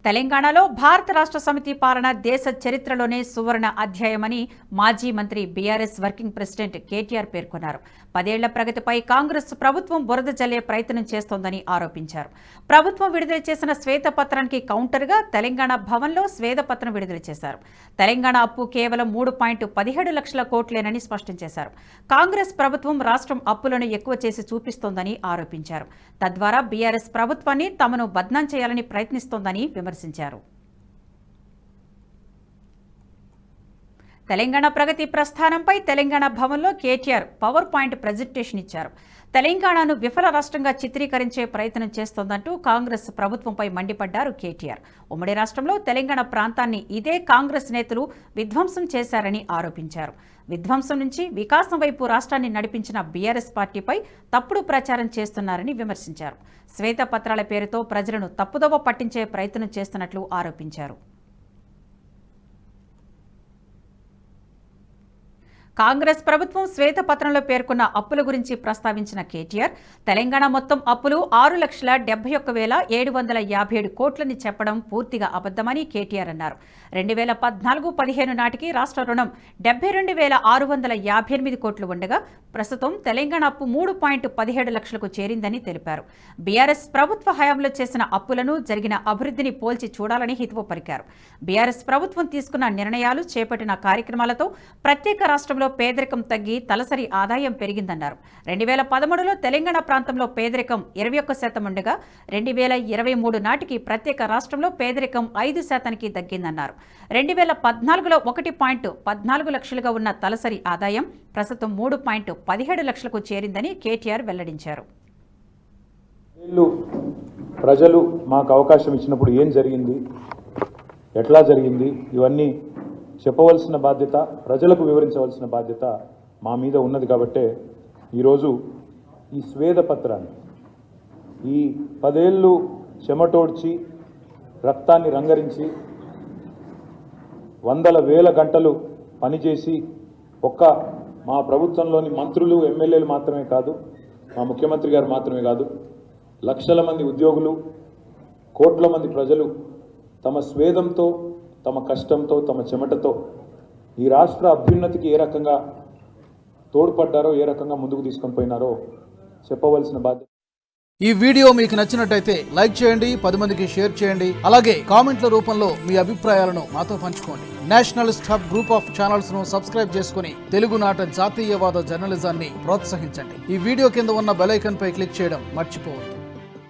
తెలంగాణలో భారత రాష్ట్ర సమితి పాలన దేశ చరిత్రలోనే సువర్ణ అధ్యాయమని మాజీ మంత్రి బీఆర్ఎస్ వర్కింగ్ ప్రెసిడెంట్ కేటీఆర్ పేర్కొన్నారు. 10 ఏళ్ల ప్రగతిపై కాంగ్రెస్ ప్రభుత్వం బురద జల్లే ప్రయత్నం చేస్తోందని ఆరోపించారు. ప్రభుత్వం విడుదల చేసిన శ్వేతపత్రానికి కౌంటర్గా తెలంగాణ భవన్లో శ్వేతపత్రం విడుదల చేశారు. తెలంగాణ అప్పు కేవలం 3.17 లక్షల కోట్లేనని స్పష్టం చేశారు. కాంగ్రెస్ ప్రభుత్వం రాష్ట్రం అప్పులను ఎక్కువ చేసి చూపిస్తోందని ఆరోపించారు. తద్వారా బీఆర్ఎస్ ప్రభుత్వాన్ని తమను బద్నాం చేయాలని ప్రయత్నిస్తోందని విమర్శించారు. తెలంగాణ ప్రగతి ప్రస్థానంపై తెలంగాణ భవన్లో కేటీఆర్ పవర్ పాయింట్ ప్రజెంటేషన్ ఇచ్చారు. తెలంగాణను విఫల రాష్ట్రంగా చిత్రీకరించే ప్రయత్నం చేస్తోందంటూ కాంగ్రెస్ ప్రభుత్వంపై మండిపడ్డారు కేటీఆర్. ఉమ్మడి రాష్ట్రంలో తెలంగాణ ప్రాంతాన్ని ఇదే కాంగ్రెస్ నేతలు విధ్వంసం చేశారని ఆరోపించారు. విధ్వంసం నుంచి వికాసం వైపు రాష్ట్రాన్ని నడిపించిన బీఆర్ఎస్ పార్టీపై తప్పుడు ప్రచారం చేస్తున్నారని విమర్శించారు. శ్వేతపత్రాల పేరుతో ప్రజలను తప్పుదోవ పట్టించే ప్రయత్నం చేస్తున్నట్లు ఆరోపించారు. కాంగ్రెస్ ప్రభుత్వం శ్వేతపత్రంలో పేర్కొన్న అప్పుల గురించి ప్రస్తావించిన కేటీఆర్, తెలంగాణ మొత్తం అప్పులు 6,71,757 కోట్లని చెప్పడం పూర్తిగా అబద్దమని కేటీఆర్ అన్నారు. 2014-15 నాటికి రాష్ట్ర రుణం 72,658 కోట్లు ఉండగా ప్రస్తుతం తెలంగాణ అప్పు 3.17 లక్షలకు చేరిందని తెలిపారు. బీఆర్ఎస్ ప్రభుత్వ హయాంలో చేసిన అప్పులను, జరిగిన అభివృద్ధిని పోల్చి చూడాలని హితవు పలికారు. బీఆర్ఎస్ ప్రభుత్వం తీసుకున్న నిర్ణయాలు, చేపట్టిన కార్యక్రమాలతో ప్రత్యేక రాష్ట్రంలో పేదరికం తగ్గి తలసరి ఆదాయం పెరిగిందన్నారు. 2013లో తెలంగాణ ప్రాంతంలో పేదరికం 21% ఉండగా 2023 నాటికి ప్రత్యేక రాష్ట్రంలో పేదరికం 5%కి తగ్గిందన్నారు. 2014లో 1.14 లక్షలుగా ఉన్న తలసరి ఆదాయం ప్రస్తుతం 3.17 లక్షలకు చేరిందని కేటీఆర్ వెల్లడించారు. ప్రజలు మాకు అవకాశం ఇచ్చినప్పుడు ఏం జరిగింది, ఎట్లా జరిగింది, ఇవన్నీ చెప్పవలసిన బాధ్యత, ప్రజలకు వివరించవలసిన బాధ్యత మా మీద ఉన్నది. కాబట్టే ఈరోజు ఈ శ్వేతపత్రాన్ని, ఈ 10 ఏళ్ళు చెమటోడ్చి రక్తాన్ని రంగరించి వందల వేల గంటలు పనిచేసి ఒక్క మా ప్రభుత్వంలోని మంత్రులు, ఎమ్మెల్యేలు మాత్రమే కాదు, మా ముఖ్యమంత్రి గారు మాత్రమే కాదు, లక్షల మంది ఉద్యోగులు, కోట్ల మంది ప్రజలు తమ స్వేదంతో, తమ కష్టంతో, తమ చెమటతో ఈ రాష్ట్ర అభ్యున్నతికి ఏ రకంగా తోడ్పడ్డారో, ఏ రకంగా ముందుకు తీసుకొని పోయినారో చెప్పవలసిన బాధ్యత. ఈ వీడియో మీకు నచ్చినట్టయితే లైక్ చేయండి, 10 మందికి షేర్ చేయండి. అలాగే కామెంట్ల రూపంలో మీ అభిప్రాయాలను మాతో పంచుకోండి. Nationalist hub group of channels ను సబ్స్క్రైబ్ చేసుకుని తెలుగునాట జాతీయవాద జర్నలిజాన్ని ప్రోత్సహించండి. ఈ వీడియో కింద ఉన్న బెల్ ఐకాన్ పై క్లిక్ చేయడం మర్చిపోవద్దు.